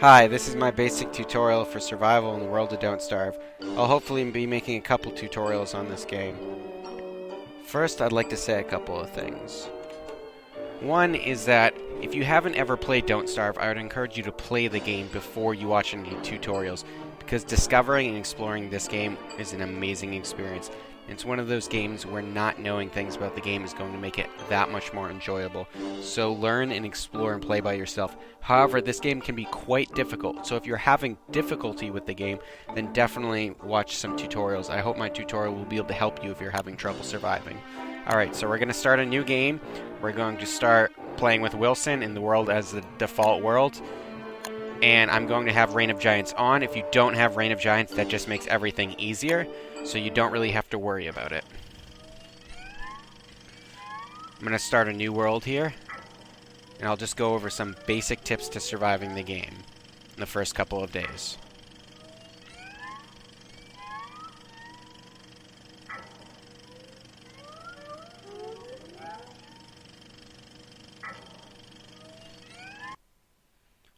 Hi, this is my basic tutorial for survival in the world of Don't Starve. I'll hopefully be making a couple tutorials on this game. First, I'd like to say a couple of things. One is that if you haven't ever played Don't Starve, I would encourage you to play the game before you watch any tutorials, because discovering and exploring this game is an amazing experience. It's one of those games where not knowing things about the game is going to make it that much more enjoyable. So learn and explore and play by yourself. However, this game can be quite difficult, so if you're having difficulty with the game, then definitely watch some tutorials. I hope my tutorial will be able to help you if you're having trouble surviving. Alright, so we're going to start a new game. We're going to start playing with Wilson in the world as the default world. And I'm going to have Reign of Giants on. If you don't have Reign of Giants, that just makes everything easier, so you don't really have to worry about it. I'm going to start a new world here, and I'll just go over some basic tips to surviving the game in the first couple of days.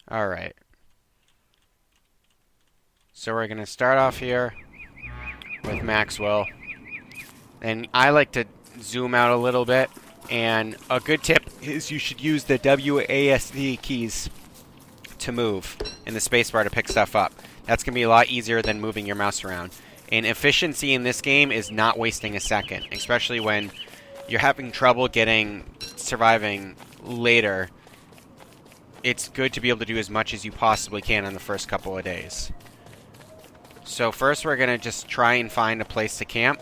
Alright. So we're going to start off here with Maxwell. And I like to zoom out a little bit. And a good tip is you should use the WASD keys to move and the spacebar to pick stuff up. That's going to be a lot easier than moving your mouse around. And efficiency in this game is not wasting a second, especially when you're having trouble surviving later. It's good to be able to do as much as you possibly can in the first couple of days. So first we're going to just try and find a place to camp.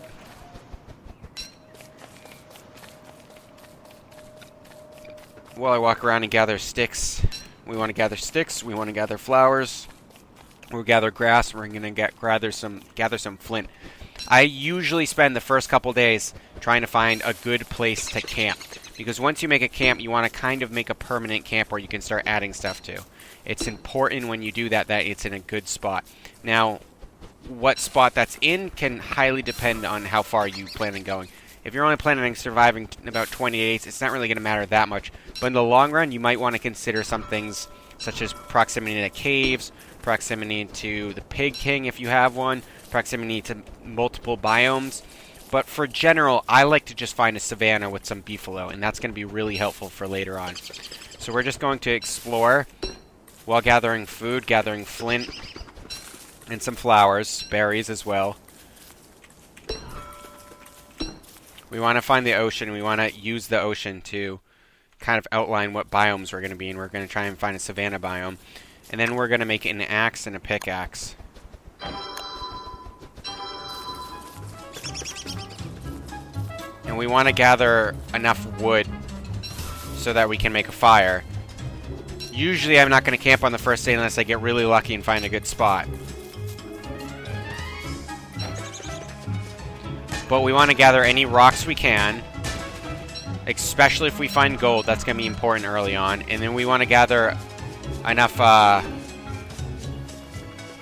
While I walk around and gather sticks. We want to gather sticks, we want to gather flowers, we'll gather grass, we're going to gather some flint. I usually spend the first couple days trying to find a good place to camp. Because once you make a camp, you want to kind of make a permanent camp where you can start adding stuff to. It's important when you do that it's in a good spot. Now, what spot that's in can highly depend on how far you plan on going. If you're only planning on surviving about 20 days, it's not really going to matter that much. But in the long run, you might want to consider some things such as proximity to caves, proximity to the Pig King if you have one, proximity to multiple biomes. But for general, I like to just find a savanna with some beefalo, and that's going to be really helpful for later on. So we're just going to explore while gathering food, gathering flint, and some flowers, berries as well. We want to find the ocean. We want to use the ocean to kind of outline what biomes we're going to be in. We're going to try and find a savanna biome. And then we're going to make an axe and a pickaxe. And we want to gather enough wood so that we can make a fire. Usually I'm not going to camp on the first day unless I get really lucky and find a good spot. But we want to gather any rocks we can, especially if we find gold. That's going to be important early on. And then we want to gather enough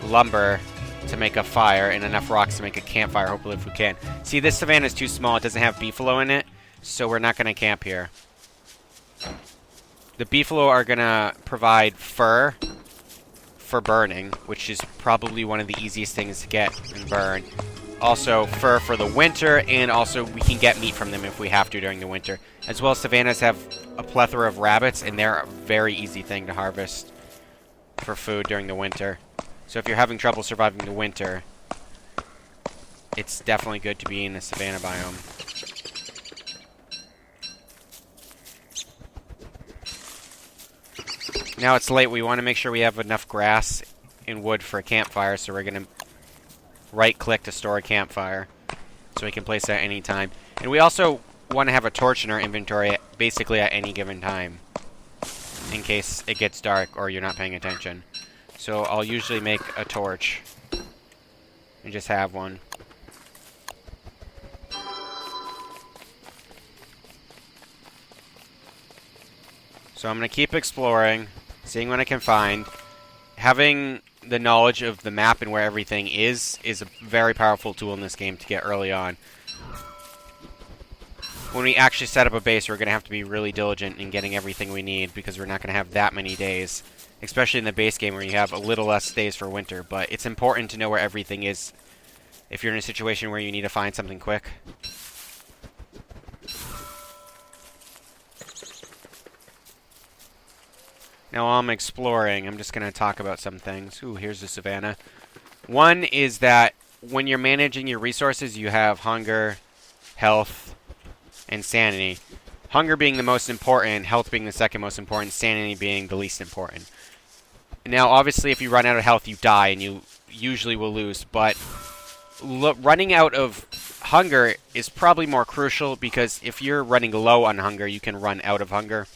lumber to make a fire and enough rocks to make a campfire, hopefully, if we can. See, this savanna is too small. It doesn't have beefalo in it, so we're not going to camp here. The beefalo are going to provide fur for burning, which is probably one of the easiest things to get and burn. Also, fur for the winter, and also we can get meat from them if we have to during the winter. As well as savannas have a plethora of rabbits, and they're a very easy thing to harvest for food during the winter. So if you're having trouble surviving the winter, it's definitely good to be in the savanna biome. Now it's late. We want to make sure we have enough grass and wood for a campfire, so we're going to right-click to store a campfire, so we can place that at any time. And we also want to have a torch in our inventory basically at any given time, in case it gets dark or you're not paying attention. So I'll usually make a torch and just have one. So I'm going to keep exploring, seeing what I can find. Having the knowledge of the map and where everything is a very powerful tool in this game to get early on. When we actually set up a base, we're going to have to be really diligent in getting everything we need because we're not going to have that many days. especially in the base game where you have a little less days for winter. But it's important to know where everything is if you're in a situation where you need to find something quick. Now while I'm exploring, I'm just going to talk about some things. Ooh, here's the savannah. One is that when you're managing your resources, you have hunger, health, and sanity. Hunger being the most important, health being the second most important, sanity being the least important. Now, obviously, if you run out of health, you die, and you usually will lose. But running out of hunger is probably more crucial, because if you're running low on hunger, you can run out of hunger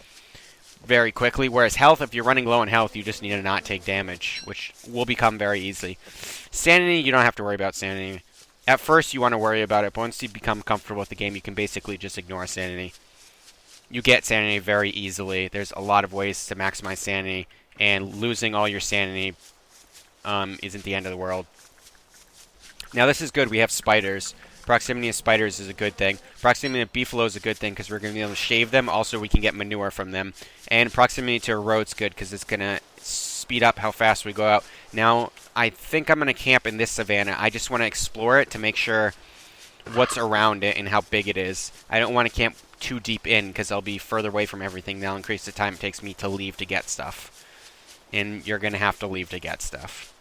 very quickly. Whereas health, if you're running low on health, you just need to not take damage, which will become very easily. Sanity, you don't have to worry about sanity. At first, you want to worry about it, but once you become comfortable with the game, you can basically just ignore sanity. You get sanity very easily. There's a lot of ways to maximize sanity, and losing all your sanity isn't the end of the world. Now, this is good. We have spiders. Proximity of spiders is a good thing. Proximity of beefalo is a good thing because we're going to be able to shave them. Also, we can get manure from them. And proximity to a road's good because it's going to speed up how fast we go out. Now, I think I'm going to camp in this savannah. I just want to explore it to make sure what's around it and how big it is. I don't want to camp too deep in because I'll be further away from everything. That'll increase the time it takes me to leave to get stuff. And you're going to have to leave to get stuff.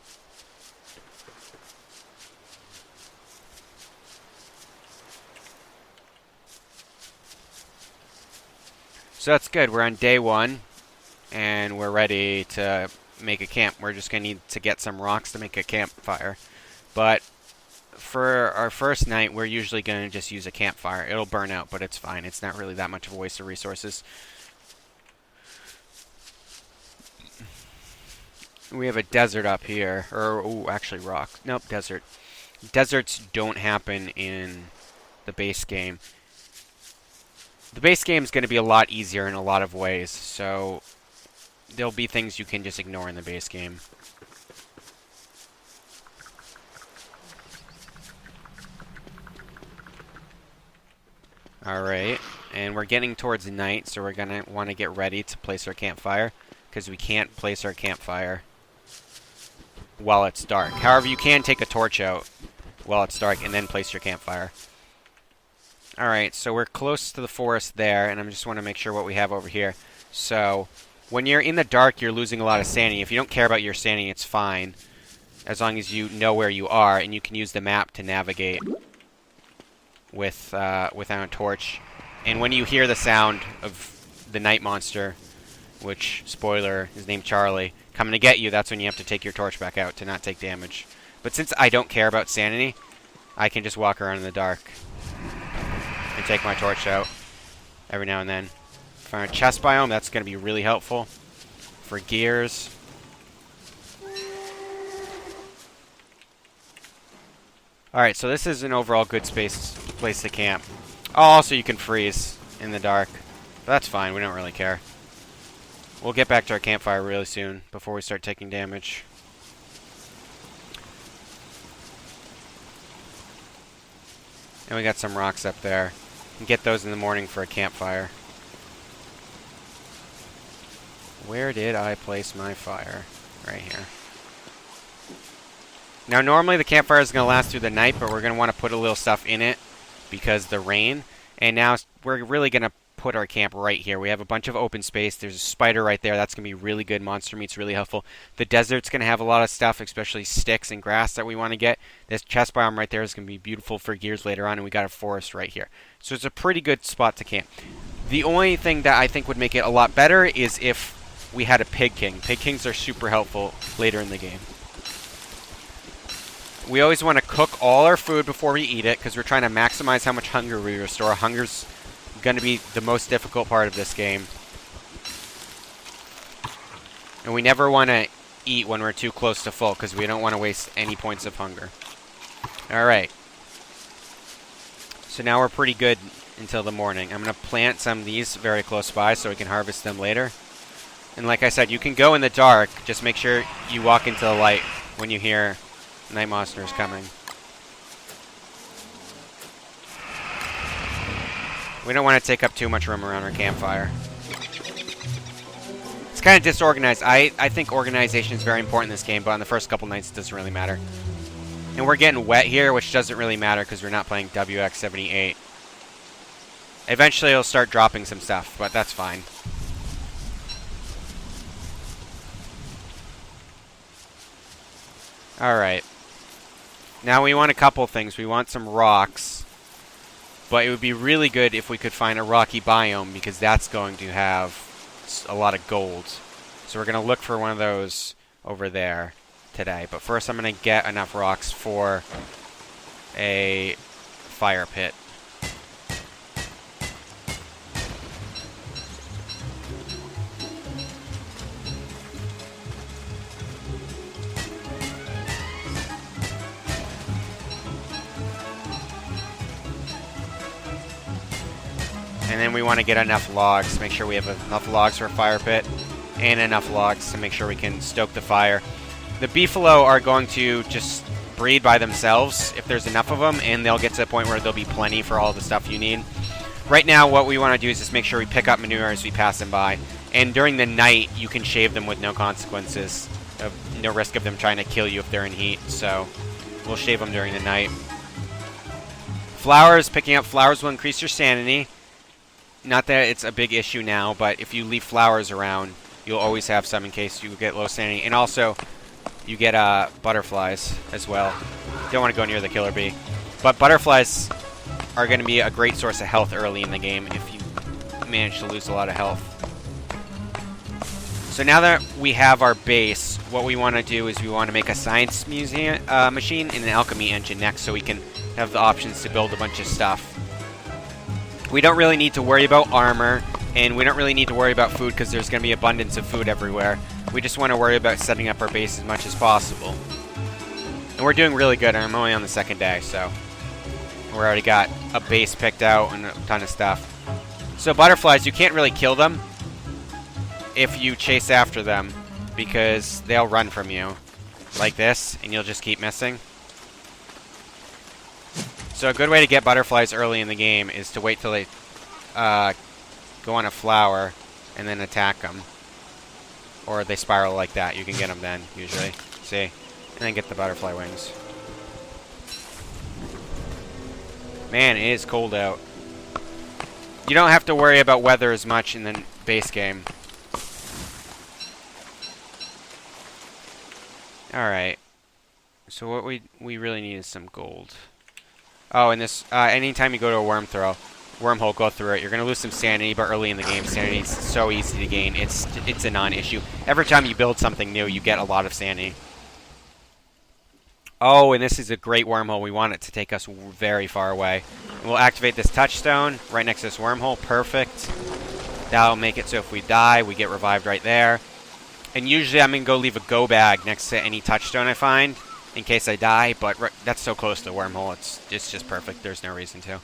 So that's good. We're on day 1, and we're ready to make a camp. We're just going to need to get some rocks to make a campfire. But for our first night, we're usually going to just use a campfire. It'll burn out, but it's fine. It's not really that much of a waste of resources. We have a desert up here. Or, actually rock. Nope, desert. Deserts don't happen in the base game. The base game is going to be a lot easier in a lot of ways, so there'll be things you can just ignore in the base game. Alright, and we're getting towards night, so we're going to want to get ready to place our campfire, because we can't place our campfire while it's dark. However, you can take a torch out while it's dark and then place your campfire. Alright, so we're close to the forest there, and I just want to make sure what we have over here. So, when you're in the dark, you're losing a lot of sanity. If you don't care about your sanity, it's fine, as long as you know where you are, and you can use the map to navigate with without a torch. And when you hear the sound of the night monster, which, spoiler, is named Charlie, coming to get you, that's when you have to take your torch back out to not take damage. But since I don't care about sanity, I can just walk around in the dark and take my torch out every now and then. Find a chest biome, that's going to be really helpful for gears. Alright, so this is an overall good place to camp. Oh, also you can freeze in the dark. But that's fine, we don't really care. We'll get back to our campfire really soon before we start taking damage. And we got some rocks up there. And get those in the morning for a campfire. Where did I place my fire? Right here. Now, normally the campfire is going to last through the night, but we're going to want to put a little stuff in it because of the rain. And now we're really going to put our camp right here. We have a bunch of open space. There's a spider right there. That's going to be really good. Monster meat's really helpful. The desert's going to have a lot of stuff, especially sticks and grass that we want to get. This chest biome right there is going to be beautiful for gears later on, and we got a forest right here. So it's a pretty good spot to camp. The only thing that I think would make it a lot better is if we had a pig king. Pig kings are super helpful later in the game. We always want to cook all our food before we eat it because we're trying to maximize how much hunger we restore. Hunger's going to be the most difficult part of this game. And we never want to eat when we're too close to full because we don't want to waste any points of hunger. Alright. So now we're pretty good until the morning. I'm going to plant some of these very close by so we can harvest them later. And like I said, you can go in the dark. Just make sure you walk into the light when you hear night monsters coming. We don't want to take up too much room around our campfire. It's kind of disorganized. I think organization is very important in this game, but on the first couple nights it doesn't really matter. And we're getting wet here, which doesn't really matter because we're not playing WX78. Eventually it'll start dropping some stuff, but that's fine. Alright. Now we want a couple things. We want some rocks. But it would be really good if we could find a rocky biome, because that's going to have a lot of gold. So we're going to look for one of those over there today. But first I'm going to get enough rocks for a fire pit. And then we want to get enough logs, make sure we have enough logs for a fire pit, and enough logs to make sure we can stoke the fire. The beefalo are going to just breed by themselves if there's enough of them, and they'll get to the point where there'll be plenty for all the stuff you need. Right now, what we want to do is just make sure we pick up manure as we pass them by. And during the night, you can shave them with no consequences, no risk of them trying to kill you if they're in heat. So we'll shave them during the night. Flowers, picking up flowers will increase your sanity. Not that it's a big issue now, but if you leave flowers around, you'll always have some in case you get low sanity. And also, you get butterflies as well. Don't want to go near the killer bee. But butterflies are going to be a great source of health early in the game if you manage to lose a lot of health. So now that we have our base, what we want to do is we want to make a science museum machine and an alchemy engine next, so we can have the options to build a bunch of stuff. We don't really need to worry about armor, and we don't really need to worry about food because there's going to be abundance of food everywhere. We just want to worry about setting up our base as much as possible. And we're doing really good. I'm only on the second day, so we already got a base picked out and a ton of stuff. So butterflies, you can't really kill them if you chase after them, because they'll run from you like this, and you'll just keep missing. So a good way to get butterflies early in the game is to wait till they go on a flower and then attack them. Or they spiral like that. You can get them then, usually. See? And then get the butterfly wings. Man, it is cold out. You don't have to worry about weather as much in the base game. Alright. So what we really need is some gold. Oh, and this, anytime you go to a wormhole, go through it. You're going to lose some sanity, but early in the game, sanity is so easy to gain. It's a non-issue. Every time you build something new, you get a lot of sanity. Oh, and this is a great wormhole. We want it to take us very far away. We'll activate this touchstone right next to this wormhole. Perfect. That'll make it so if we die, we get revived right there. And usually I'm going to go leave a go bag next to any touchstone I find, in case I die, but that's so close to the wormhole, it's just perfect. There's no reason to.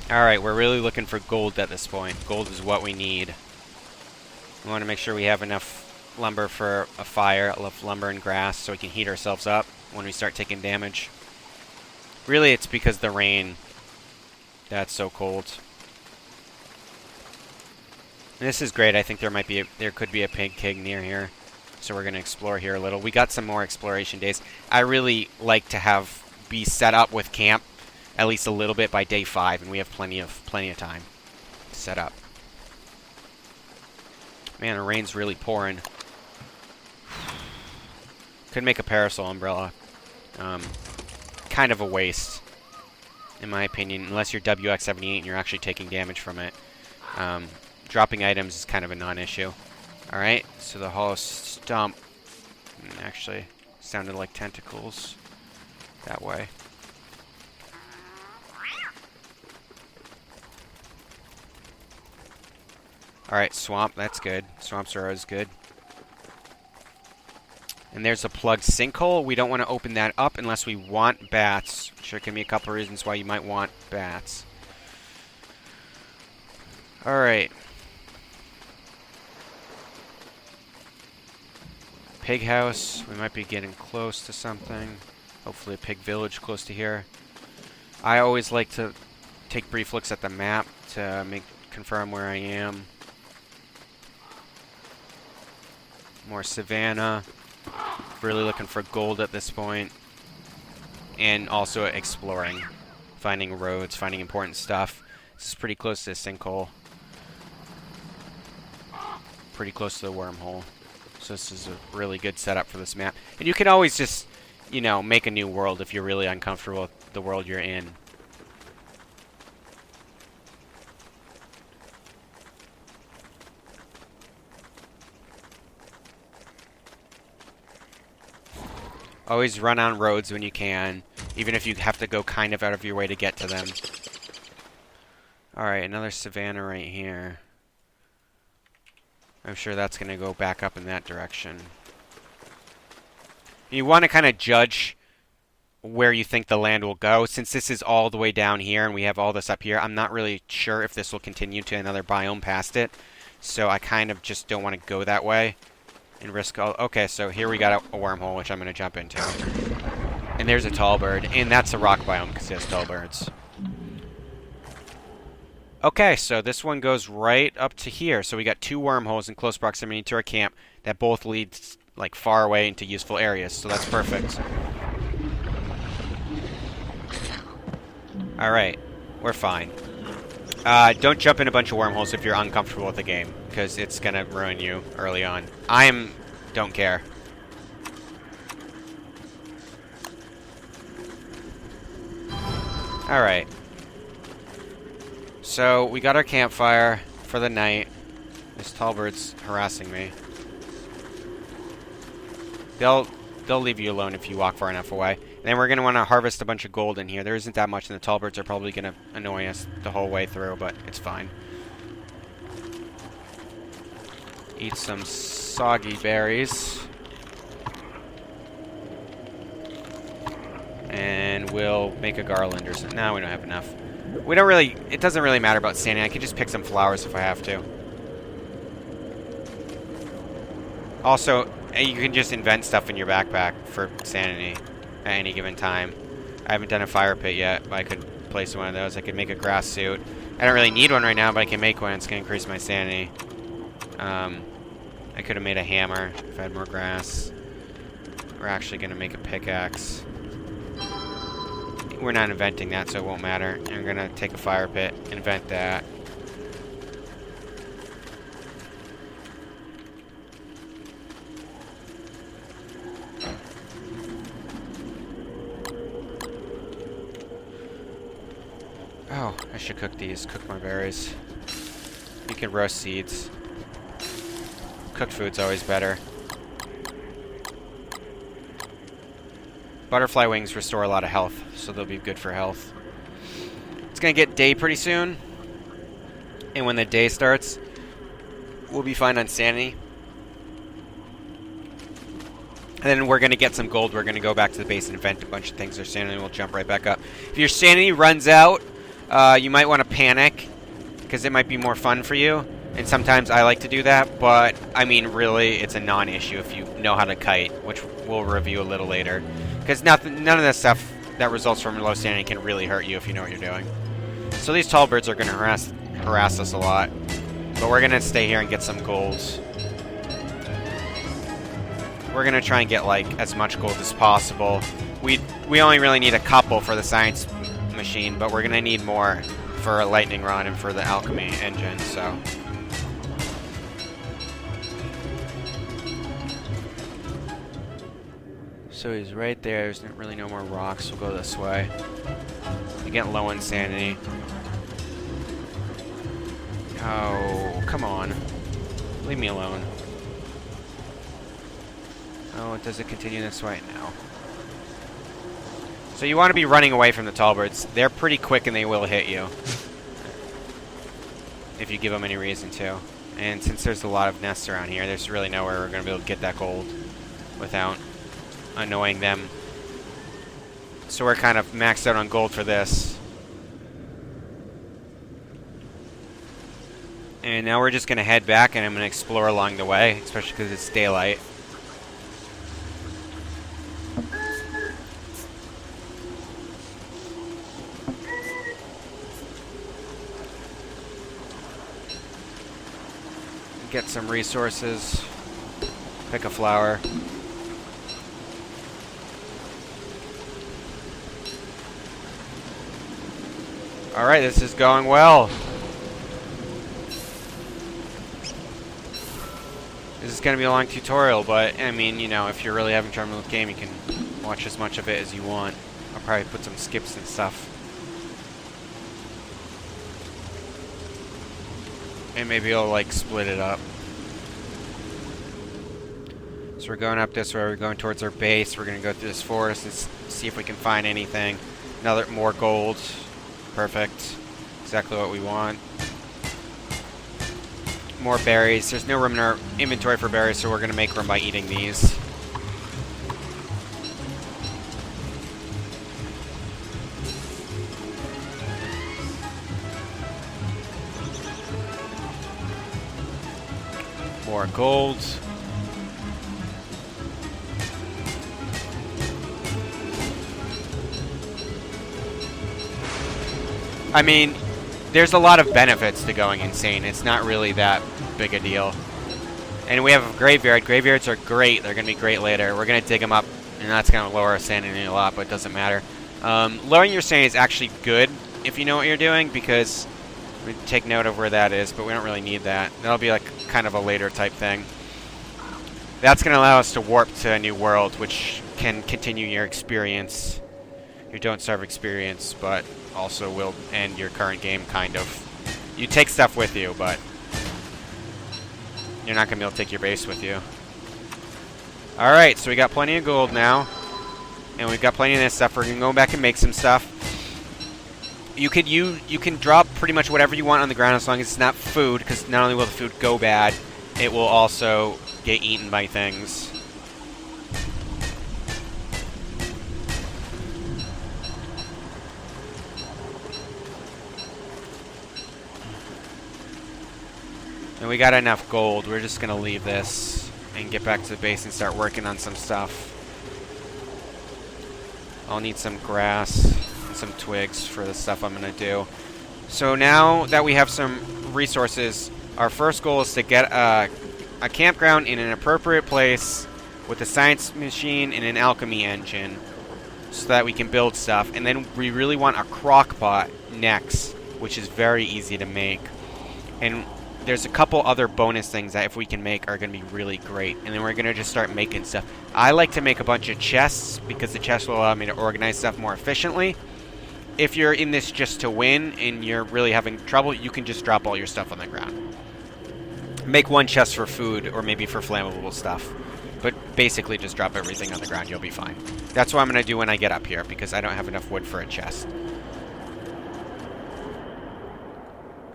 Alright, we're really looking for gold at this point. Gold is what we need. We want to make sure we have enough lumber for a fire, enough lumber and grass, so we can heat ourselves up when we start taking damage. Really, it's because the rain that's so cold. This is great. I think there could be a pig king near here, so we're going to explore here a little. We got some more exploration days. I really like to be set up with camp at least a little bit by day 5, and we have plenty of time to set up. Man, the rain's really pouring. Could make a parasol umbrella. Kind of a waste, in my opinion, unless you're WX78 and you're actually taking damage from it. Dropping items is kind of a non-issue. Alright, so the hollow stump actually sounded like tentacles that way. Alright, swamp, that's good. Swamps are always good. And there's a plugged sinkhole. We don't want to open that up unless we want bats. Sure, can be a couple of reasons why you might want bats. Alright. Pig house. We might be getting close to something. Hopefully a pig village close to here. I always like to take brief looks at the map to confirm where I am. More savanna. Really looking for gold at this point. And also exploring. Finding roads, finding important stuff. This is pretty close to the sinkhole. Pretty close to the wormhole. So this is a really good setup for this map. And you can always just, you know, make a new world if you're really uncomfortable with the world you're in. Always run on roads when you can, even if you have to go kind of out of your way to get to them. Alright, another savanna right here. I'm sure that's going to go back up in that direction. You want to kind of judge where you think the land will go. Since this is all the way down here and we have all this up here, I'm not really sure if this will continue to another biome past it. So I kind of just don't want to go that way. And risk all... Okay, so here we got a wormhole, which I'm going to jump into. And there's a tall bird. And that's a rock biome because it has tall birds. Okay, so this one goes right up to here. So we got 2 wormholes in close proximity to our camp that both lead, like, far away into useful areas. So that's perfect. Alright, we're fine. Don't jump in a bunch of wormholes if you're uncomfortable with the game, because it's gonna ruin you early on. Don't care. Alright. So, we got our campfire for the night. This tall bird's harassing me. They'll leave you alone if you walk far enough away. And then we're going to want to harvest a bunch of gold in here. There isn't that much, and the tall birds are probably going to annoy us the whole way through, but it's fine. Eat some soggy berries. And we'll make a garland or something. No, we don't have enough. We don't really... It doesn't really matter about standing. I can just pick some flowers if I have to. Also, you can just invent stuff in your backpack for sanity at any given time. I haven't done a fire pit yet, but I could place one of those. I could make a grass suit. I don't really need one right now, but I can make one. It's going to increase my sanity. I could have made a hammer if I had more grass. We're actually going to make a pickaxe. We're not inventing that, so it won't matter. And we're going to take a fire pit, invent that. Oh, I should cook these. Cook my berries. You can roast seeds. Cooked food's always better. Butterfly wings restore a lot of health, so they'll be good for health. It's gonna get day pretty soon. And when the day starts, we'll be fine on sanity. And then we're gonna get some gold. We're gonna go back to the base and invent a bunch of things. Our sanity will jump right back up. If your sanity runs out, you might want to panic, because it might be more fun for you. And sometimes I like to do that, but, I mean, really, it's a non-issue if you know how to kite, which we'll review a little later. Because none of the stuff that results from low sanity can really hurt you if you know what you're doing. So these tall birds are going to harass us a lot. But we're going to stay here and get some gold. We're going to try and get, like, as much gold as possible. We only really need a couple for the science machine, but we're going to need more for a lightning rod and for the alchemy engine, so... So he's right there. There's not really no more rocks. We'll go this way. I get low on sanity. Oh, come on. Leave me alone. Oh, does it continue this way? No. So you want to be running away from the tall birds. They're pretty quick and they will hit you. If you give them any reason to. And since there's a lot of nests around here, there's really nowhere we're going to be able to get that gold without annoying them. So we're kind of maxed out on gold for this. And now we're just going to head back and I'm going to explore along the way, especially because it's daylight. get some resources. Pick a flower. Alright, this is going well. This is going to be a long tutorial, but, I mean, you know, if you're really having trouble with the game, you can watch as much of it as you want. I'll probably put some skips and stuff. And maybe I'll, like, split it up. So we're going up this way, we're going towards our base. We're going to go through this forest and see if we can find anything. More gold. Perfect. Exactly what we want. More berries. There's no room in our inventory for berries, so we're going to make room by eating these. More gold. I mean, there's a lot of benefits to going insane. It's not really that big a deal. And we have a graveyard. Graveyards are great. They're going to be great later. We're going to dig them up, and that's going to lower our sanity a lot, but it doesn't matter. Lowering your sanity is actually good if you know what you're doing, because we take note of where that is, but we don't really need that. That'll be like kind of a later type thing. That's going to allow us to warp to a new world, which can continue your experience, your Don't Starve experience, but also will end your current game, kind of. You take stuff with you, but you're not going to be able to take your base with you. Alright, so we got plenty of gold now. And we've got plenty of this stuff. We're going to go back and make some stuff. You can drop pretty much whatever you want on the ground as long as it's not food, because not only will the food go bad, it will also get eaten by things. And we got enough gold. We're just going to leave this and get back to the base and start working on some stuff. I'll need some grass and some twigs for the stuff I'm going to do. So now that we have some resources, our first goal is to get a campground in an appropriate place with a science machine and an alchemy engine so that we can build stuff. And then we really want a crock pot next, which is very easy to make. And there's a couple other bonus things that if we can make are going to be really great. And then we're going to just start making stuff. I like to make a bunch of chests because the chests will allow me to organize stuff more efficiently. If you're in this just to win and you're really having trouble, you can just drop all your stuff on the ground. Make one chest for food or maybe for flammable stuff. But basically just drop everything on the ground. You'll be fine. That's what I'm going to do when I get up here because I don't have enough wood for a chest.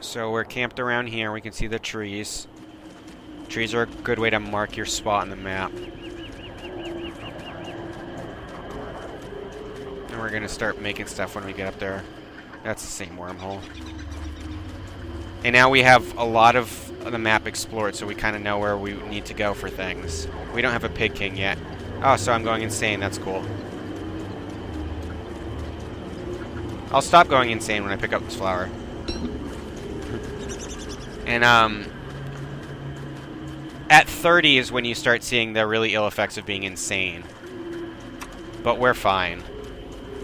So we're camped around here. We can see the trees. Trees are a good way to mark your spot on the map. And we're going to start making stuff when we get up there. That's the same wormhole. And now we have a lot of the map explored, so we kind of know where we need to go for things. We don't have a pig king yet. Oh, so I'm going insane. That's cool. I'll stop going insane when I pick up this flower. And, at 30 is when you start seeing the really ill effects of being insane. But we're fine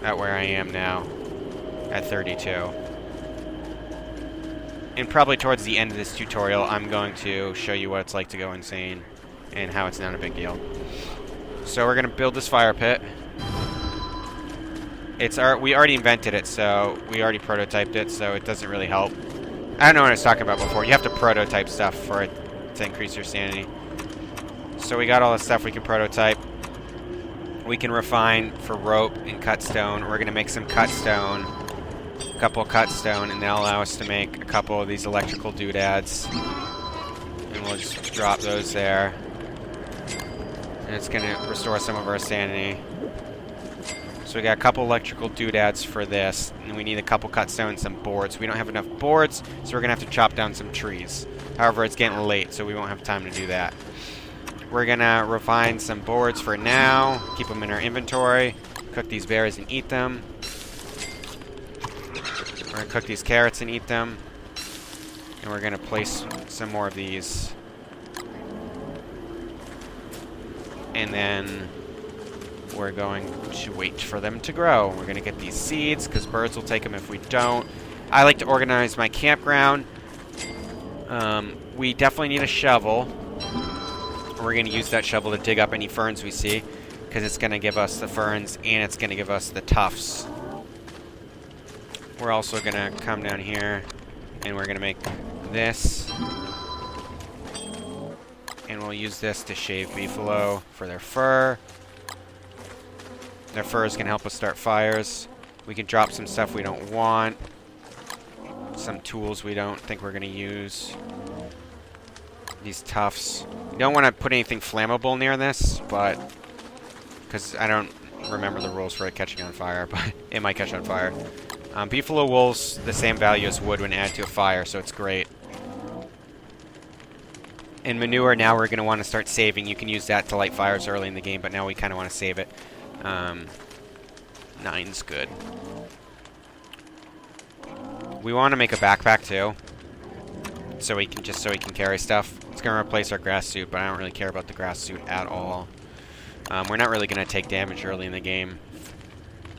at where I am now, at 32. And probably towards the end of this tutorial, I'm going to show you what it's like to go insane and how it's not a big deal. So we're going to build this fire pit. We already invented it, so we already prototyped it, so it doesn't really help. I don't know what I was talking about before. You have to prototype stuff for it to increase your sanity. So we got all the stuff we can prototype. We can refine for rope and cut stone. We're going to make some cut stone. A couple of cut stone, and that'll allow us to make a couple of these electrical doodads. And we'll just drop those there. And it's going to restore some of our sanity. So we got a couple electrical doodads for this, and we need a couple cut stone and some boards. We don't have enough boards, so we're going to have to chop down some trees. However, it's getting late, so we won't have time to do that. We're going to refine some boards for now, keep them in our inventory, cook these berries and eat them. We're going to cook these carrots and eat them. And we're going to place some more of these And then we're going to wait for them to grow. We're going to get these seeds, because birds will take them if we don't. I like to organize my campground. We definitely need a shovel. We're going to use that shovel to dig up any ferns we see, because it's going to give us the ferns, and it's going to give us the tufts. We're also going to come down here, and we're going to make this. And we'll use this to shave beefalo for their fur. Their fur is going to help us start fires. We can drop some stuff we don't want. Some tools we don't think we're going to use. These tufts. You don't want to put anything flammable near this, but... because I don't remember the rules for it catching on fire, but it might catch on fire. Beefalo wool's the same value as wood when added to a fire, so it's great. And manure, now we're going to want to start saving. You can use that to light fires early in the game, but now we kind of want to save it. 9's good. We want to make a backpack too, so we can carry stuff. It's going to replace our grass suit, but I don't really care about the grass suit at all. We're not really going to take damage early in the game.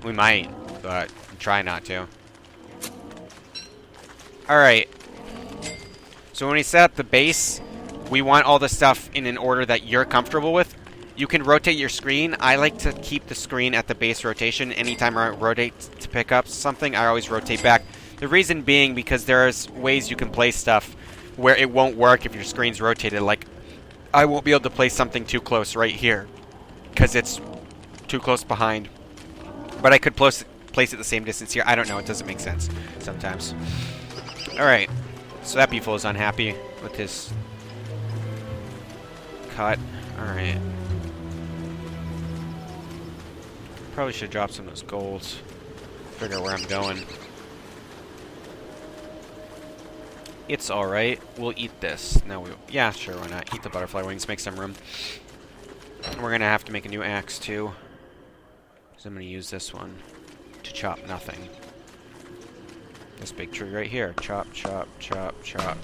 We might, but try not to. Alright. So when we set up the base, we want all the stuff in an order that you're comfortable with. You can rotate your screen. I like to keep the screen at the base rotation. Anytime I rotate to pick up something, I always rotate back. The reason being because there's ways you can place stuff where it won't work if your screen's rotated. Like, I won't be able to place something too close right here because it's too close behind. But I could place it the same distance here. I don't know. It doesn't make sense sometimes. Alright. So that beefalo is unhappy with his cut. Alright. Probably should drop some of those golds. Figure where I'm going. It's alright. We'll eat this. No, yeah, sure, why not? Eat the butterfly wings. Make some room. We're going to have to make a new axe, too. So I'm going to use this one to chop nothing. This big tree right here. Chop, chop, chop, chop.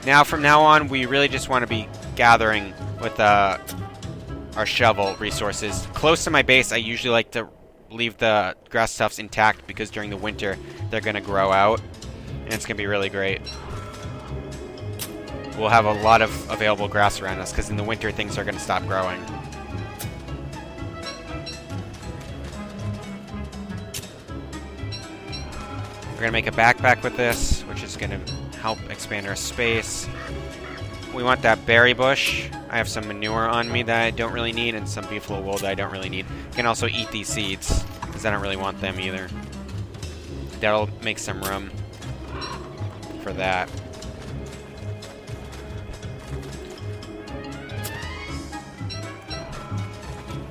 Now, from now on, we really just want to be gathering with our shovel resources. Close to my base, I usually like to leave the grass tufts intact because during the winter, they're going to grow out. And it's going to be really great. We'll have a lot of available grass around us because in the winter, things are going to stop growing. We're going to make a backpack with this, which is going to help expand our space. We want that berry bush. I have some manure on me that I don't really need, and some beefalo wool that I don't really need. I can also eat these seeds, because I don't really want them either. That'll make some room for that.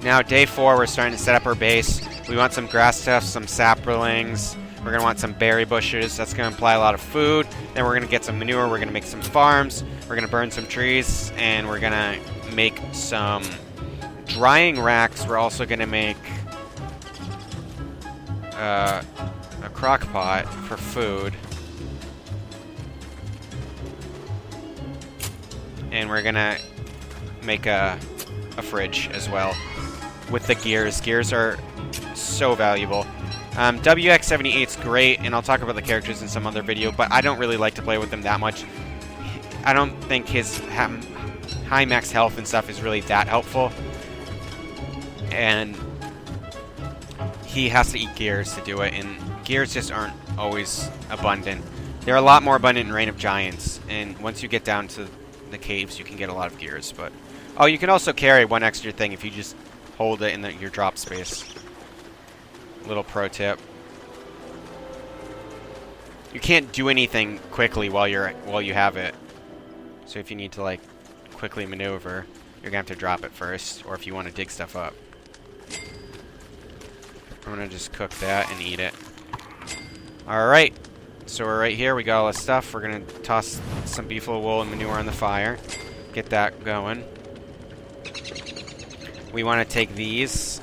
Now, day 4, we're starting to set up our base. We want some grass tufts, some saplings. We're going to want some berry bushes. That's going to imply a lot of food. Then we're going to get some manure. We're going to make some farms. We're going to burn some trees. And we're going to make some drying racks. We're also going to make a crock pot for food. And we're going to make a fridge as well with the gears. Gears are so valuable. WX78 is great, and I'll talk about the characters in some other video, but I don't really like to play with him that much. I don't think his high max health and stuff is really that helpful. And he has to eat gears to do it, and gears just aren't always abundant. They're a lot more abundant in Reign of Giants, and once you get down to the caves, you can get a lot of gears. But oh, you can also carry one extra thing if you just hold it in your drop space. Little pro tip. You can't do anything quickly while you have it. So if you need to like quickly maneuver, you're gonna have to drop it first, or if you want to dig stuff up. I'm gonna just cook that and eat it. Alright. So we're right here, we got all this stuff. We're gonna toss some beefalo wool and manure on the fire. Get that going. We want to take these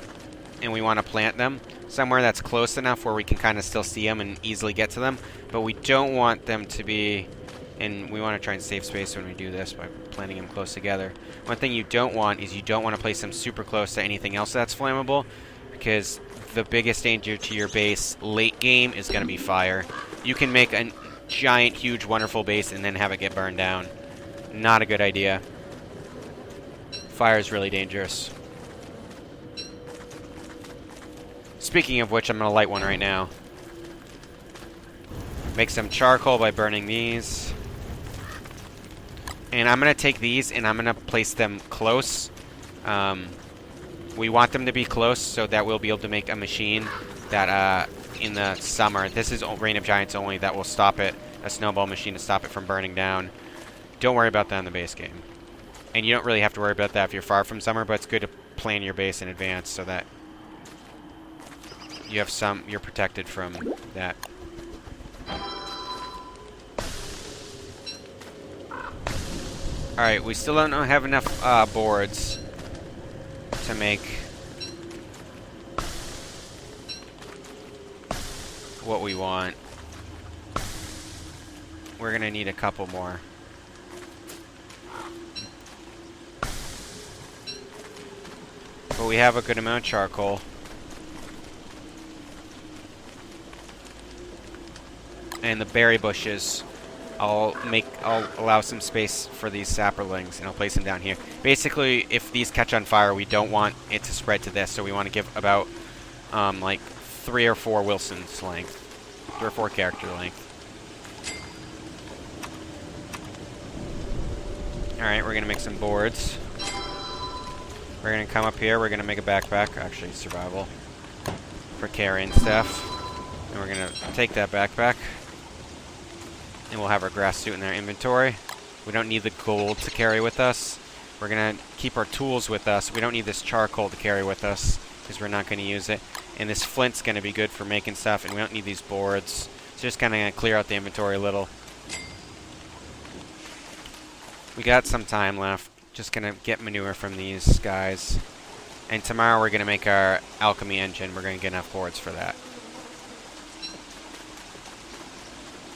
and we want to plant them. somewhere that's close enough where we can kind of still see them and easily get to them. But we don't want them to be, and we want to try and save space when we do this by planting them close together. One thing you don't want is you don't want to place them super close to anything else that's flammable, because the biggest danger to your base late game is going to be fire. You can make a giant, huge, wonderful base and then have it get burned down. Not a good idea. Fire is really dangerous. Speaking of which, I'm going to light one right now. Make some charcoal by burning these. And I'm going to take these and I'm going to place them close. We want them to be close so that we'll be able to make a machine that in the summer, this is Reign of Giants only, that will stop it, a snowball machine to stop it from burning down. Don't worry about that in the base game. And you don't really have to worry about that if you're far from summer, but it's good to plan your base in advance so that you have you're protected from that. Alright, we still don't have enough boards to make what we want. We're gonna need a couple more. But we have a good amount of charcoal. And the berry bushes, I'll allow some space for these sapperlings, and I'll place them down here. Basically, if these catch on fire, we don't want it to spread to this, so we want to give about like 3 or 4 Wilson's length, 3 or 4 character length. All right, we're gonna make some boards. We're gonna come up here. We're gonna make a backpack, actually survival, for carrying stuff. And we're gonna take that backpack. And we'll have our grass suit in our inventory. We don't need the gold to carry with us. We're going to keep our tools with us. We don't need this charcoal to carry with us because we're not going to use it. And this flint's going to be good for making stuff, and we don't need these boards. So just kind of going to clear out the inventory a little. We got some time left. Just going to get manure from these guys. And tomorrow we're going to make our alchemy engine. We're going to get enough boards for that.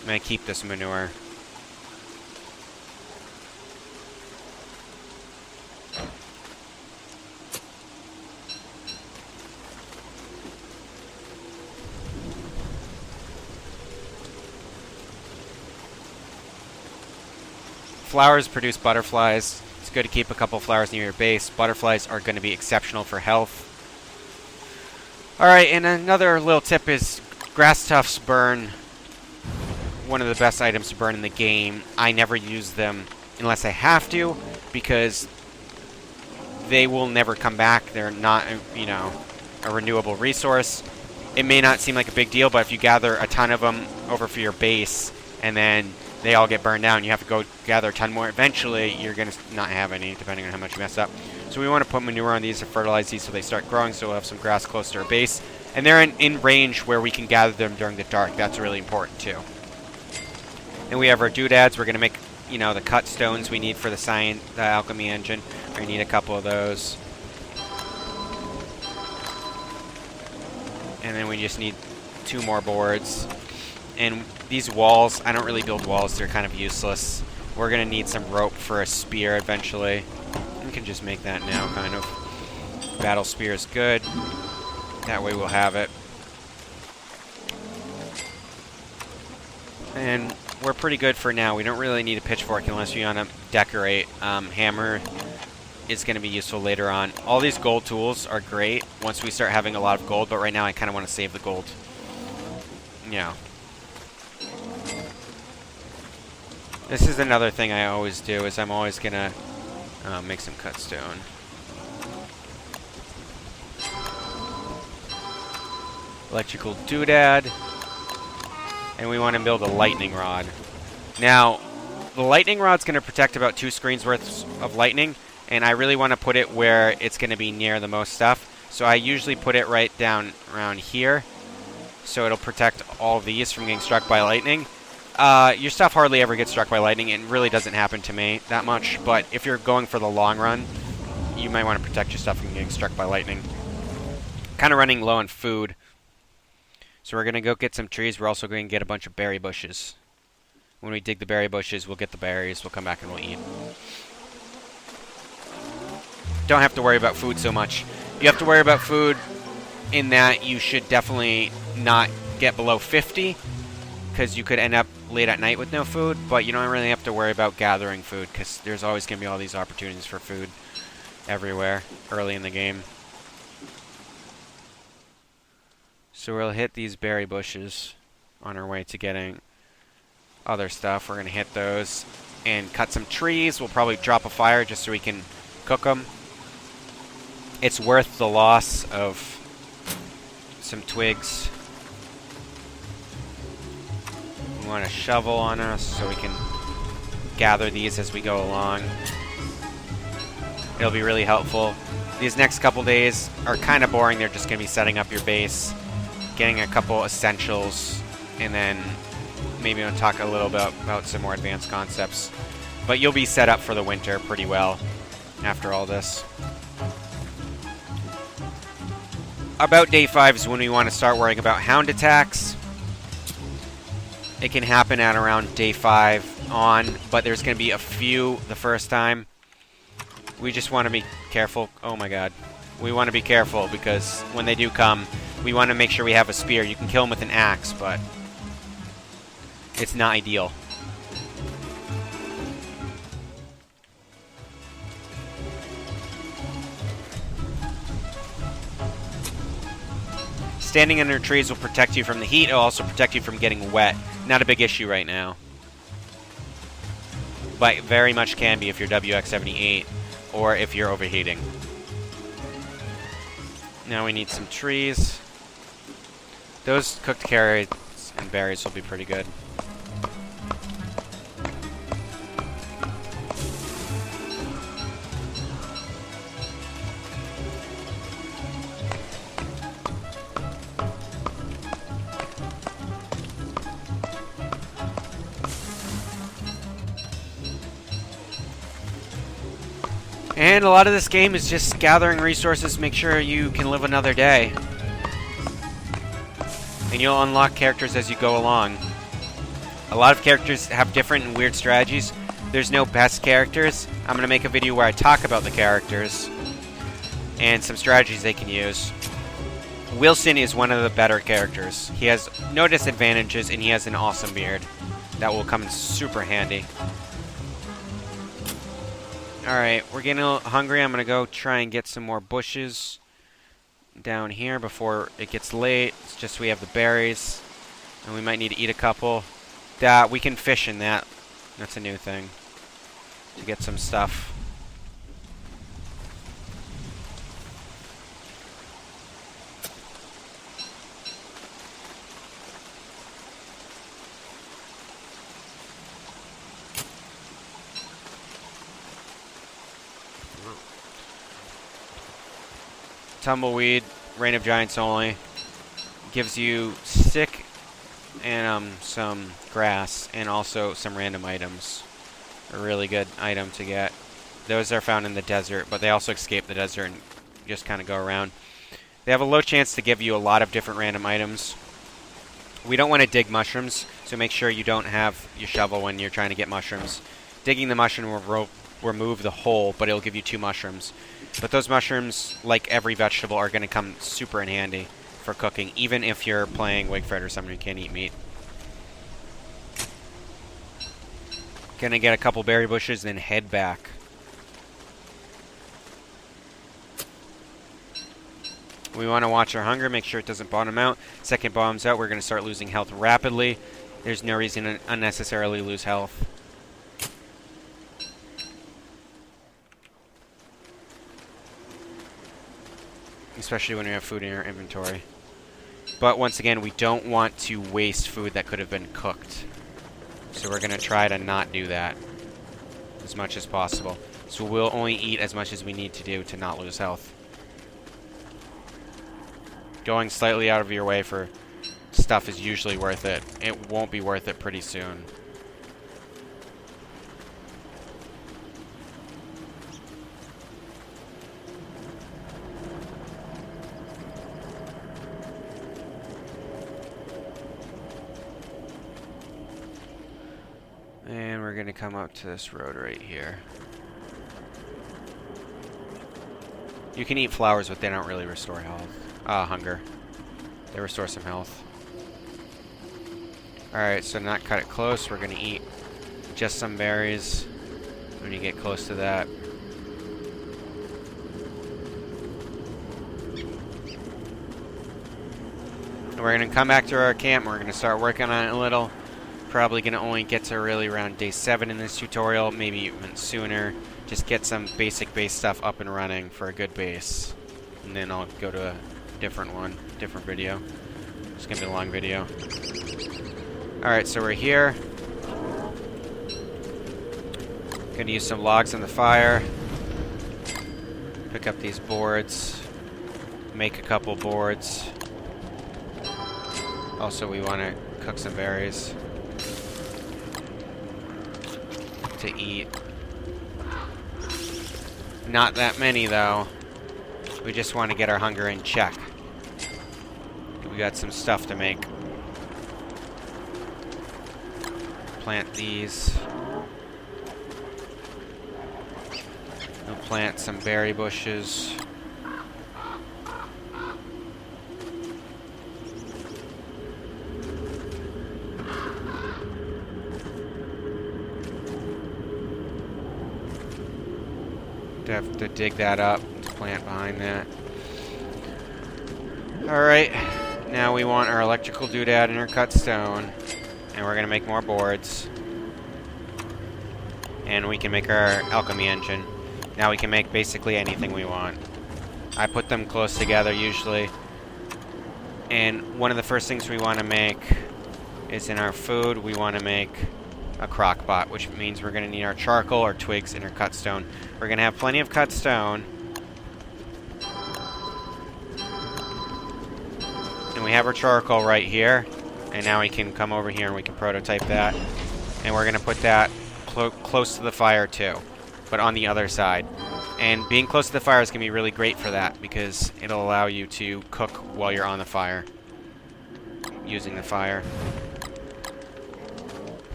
I'm going to keep this manure. Flowers produce butterflies. It's good to keep a couple flowers near your base. Butterflies are going to be exceptional for health. Alright, and another little tip is grass tufts burn. One of the best items to burn in the game. I never use them unless I have to, because they will never come back. They're not, you know, a renewable resource. It may not seem like a big deal, but if you gather a ton of them over for your base, and then they all get burned down, you have to go gather a ton more. Eventually, you're going to not have any, depending on how much you mess up. So we want to put manure on these to fertilize these so they start growing, so we'll have some grass close to our base. And they're in range where we can gather them during the dark. That's really important, too. And we have our doodads. We're going to make, you know, the cut stones we need for the alchemy engine. We're going to need a couple of those. And then we just need 2 more boards. And these walls, I don't really build walls. They're kind of useless. We're going to need some rope for a spear eventually. We can just make that now, kind of. Battle spear is good. That way we'll have it. And we're pretty good for now. We don't really need a pitchfork unless you want to decorate. Hammer is going to be useful later on. All these gold tools are great once we start having a lot of gold, but right now I kind of want to save the gold. Yeah. This is another thing I always do, is I'm always going to make some cut stone. Electrical doodad. And we want to build a lightning rod. Now, the lightning rod's going to protect about 2 screens worth of lightning, and I really want to put it where it's going to be near the most stuff. So I usually put it right down around here, so it'll protect all of these from getting struck by lightning. Your stuff hardly ever gets struck by lightning. It really doesn't happen to me that much, but if you're going for the long run, you might want to protect your stuff from getting struck by lightning. Kind of running low on food. So we're going to go get some trees. We're also going to get a bunch of berry bushes. When we dig the berry bushes, we'll get the berries. We'll come back and we'll eat. Don't have to worry about food so much. You have to worry about food in that you should definitely not get below 50, because you could end up late at night with no food, but you don't really have to worry about gathering food, because there's always going to be all these opportunities for food everywhere early in the game. So we'll hit these berry bushes on our way to getting other stuff. We're going to hit those and cut some trees. We'll probably drop a fire just so we can cook them. It's worth the loss of some twigs. We want a shovel on us so we can gather these as we go along. It'll be really helpful. These next couple days are kind of boring. They're just going to be setting up your base, getting a couple essentials, and then maybe I'll talk a little bit about some more advanced concepts. But you'll be set up for the winter pretty well after all this. About day 5 is when we want to start worrying about hound attacks. It can happen at around day 5 on, but there's going to be a few the first time. We just want to be careful. Oh my god. We want to be careful because when they do come, we want to make sure we have a spear. You can kill them with an axe, but it's not ideal. Standing under trees will protect you from the heat. It'll also protect you from getting wet. Not a big issue right now. But very much can be if you're WX78 or if you're overheating. Now we need some trees. Those cooked carrots and berries will be pretty good. And a lot of this game is just gathering resources to make sure you can live another day. And you'll unlock characters as you go along. A lot of characters have different and weird strategies. There's no best characters. I'm going to make a video where I talk about the characters and some strategies they can use. Wilson is one of the better characters. He has no disadvantages and he has an awesome beard. That will come in super handy. Alright, we're getting a little hungry. I'm going to go try and get some more bushes down here before it gets late. It's just we have the berries, and we might need to eat a couple. We can fish in that. That's a new thing, to get some stuff. Tumbleweed, Reign of Giants only. Gives you stick and some grass and also some random items. A really good item to get. Those are found in the desert, but they also escape the desert and just kind of go around. They have a low chance to give you a lot of different random items. We don't want to dig mushrooms, so make sure you don't have your shovel when you're trying to get mushrooms. Digging the mushroom will remove the hole, but it'll give you 2 mushrooms. But those mushrooms, like every vegetable, are going to come super in handy for cooking, even if you're playing Wigfred or someone who can't eat meat. Gonna get a couple berry bushes, then head back. We want to watch our hunger, make sure it doesn't bottom out. Second bottoms out, we're going to start losing health rapidly. There's no reason to unnecessarily lose health. Especially when we have food in our inventory. But once again, we don't want to waste food that could have been cooked. So we're going to try to not do that as much as possible. So we'll only eat as much as we need to do to not lose health. Going slightly out of your way for stuff is usually worth it. It won't be worth it pretty soon. we're gonna come up to this road right here. You can eat flowers, but they don't really restore health. Hunger. They restore some health. Alright, so not cut it close. We're gonna eat just some berries when you get close to that. We're going to come back to our camp. We're going to start working on it a little. Probably going to only get to really around day 7 in this tutorial, maybe even sooner. Just get some basic base stuff up and running for a good base. And then I'll go to a different one, different video. It's going to be a long video. Alright, so we're here. Going to use some logs on the fire. Pick up these boards. Make a couple boards. Also, we want to cook some berries to eat. Not that many, though. We just want to get our hunger in check. We got some stuff to make. Plant these. We'll plant some berry bushes. Have to dig that up, plant behind that. Alright, now we want our electrical doodad and our cut stone, and we're going to make more boards. And we can make our alchemy engine. Now we can make basically anything we want. I put them close together usually. And one of the first things we want to make is in our food, we want to make a crock pot, which means we're going to need our charcoal, our twigs, and our cut stone. We're going to have plenty of cut stone. And we have our charcoal right here. And now we can come over here and we can prototype that. And we're going to put that close to the fire too, but on the other side. And being close to the fire is going to be really great for that because it'll allow you to cook while you're on the fire, using the fire.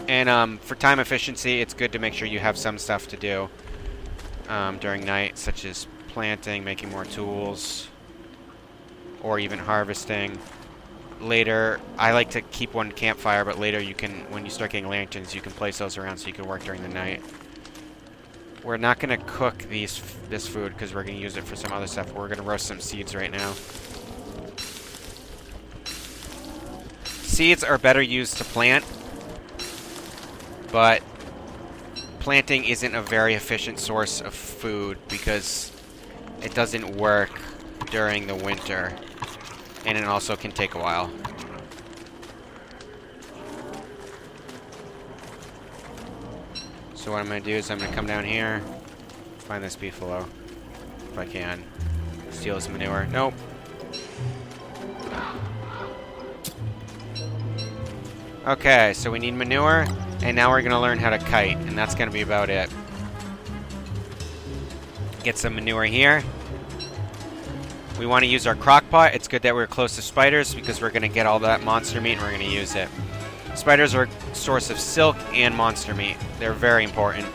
And for time efficiency, it's good to make sure you have some stuff to do during night, such as planting, making more tools, or even harvesting. Later, I like to keep one campfire, but later you can, when you start getting lanterns, you can place those around so you can work during the night. We're not going to cook this food because we're going to use it for some other stuff. We're going to roast some seeds right now. Seeds are better used to plant, but planting isn't a very efficient source of food because it doesn't work during the winter, and it also can take a while. So what I'm going to do is I'm going to come down here, find this beefalo, if I can. Steal his manure. Nope. Okay, so we need manure, and now we're going to learn how to kite, and that's going to be about it. Get some manure here. We want to use our crock pot. It's good that we're close to spiders because we're going to get all that monster meat and we're going to use it. Spiders are a source of silk and monster meat. They're very important.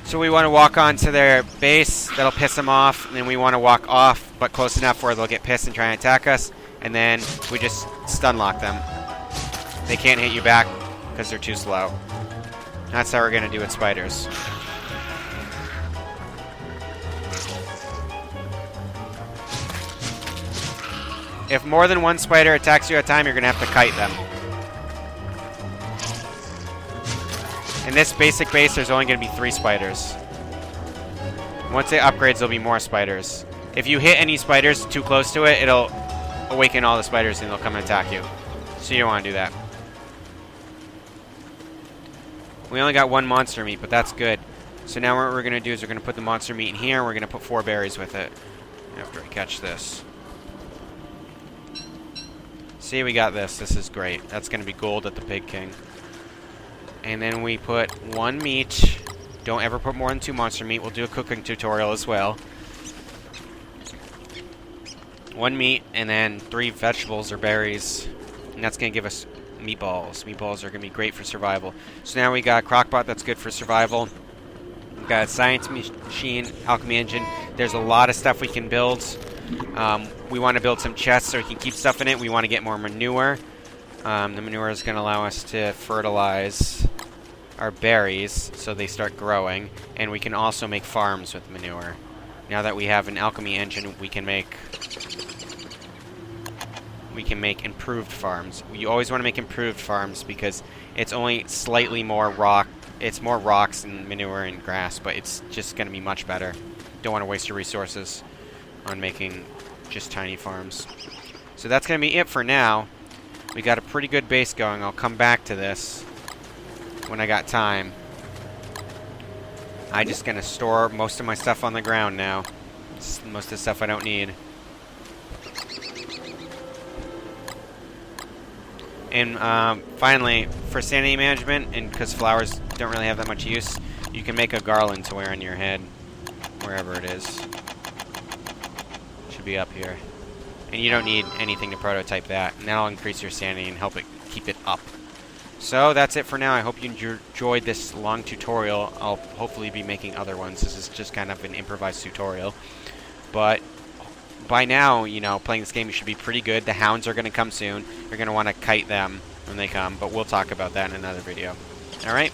So we want to walk onto their base. That'll piss them off. And then we want to walk off, but close enough where they'll get pissed and try and attack us. And then we just stun lock them. They can't hit you back because they're too slow. That's how we're going to do with spiders. If more than one spider attacks you at a time, you're going to have to kite them. In this basic base, there's only going to be 3 spiders. Once it upgrades, there'll be more spiders. If you hit any spiders too close to it, it'll awaken all the spiders and they'll come and attack you. So you don't want to do that. We only got 1 monster meat, but that's good. So now what we're going to do is we're going to put the monster meat in here, and we're going to put 4 berries with it after we catch this. See, we got this. This is great. That's going to be gold at the Pig King. And then we put 1 meat. Don't ever put more than 2 monster meat. We'll do a cooking tutorial as well. 1 meat, and then 3 vegetables or berries. And that's going to give us meatballs. Meatballs are going to be great for survival. So now we got crockpot, that's good for survival. We've got a science machine, alchemy engine. There's a lot of stuff we can build. We want to build some chests so we can keep stuff in it. We want to get more manure. The manure is going to allow us to fertilize our berries so they start growing. And we can also make farms with manure. Now that we have an alchemy engine, we can make improved farms. We always want to make improved farms because it's only slightly more rock. It's more rocks and manure and grass, but it's just going to be much better. Don't want to waste your resources on making just tiny farms. So that's going to be it for now. We got a pretty good base going. I'll come back to this when I got time. I'm just going to store most of my stuff on the ground now. Most of the stuff I don't need. And finally, for sanity management, and because flowers don't really have that much use, you can make a garland to wear on your head, wherever it is. Should be up here. And you don't need anything to prototype that, and that'll increase your sanity and help it keep it up. So that's it for now. I hope you enjoyed this long tutorial. I'll hopefully be making other ones. This is just kind of an improvised tutorial. But by now, you know, playing this game, you should be pretty good. The hounds are going to come soon. You're going to want to kite them when they come, but we'll talk about that in another video. Alright?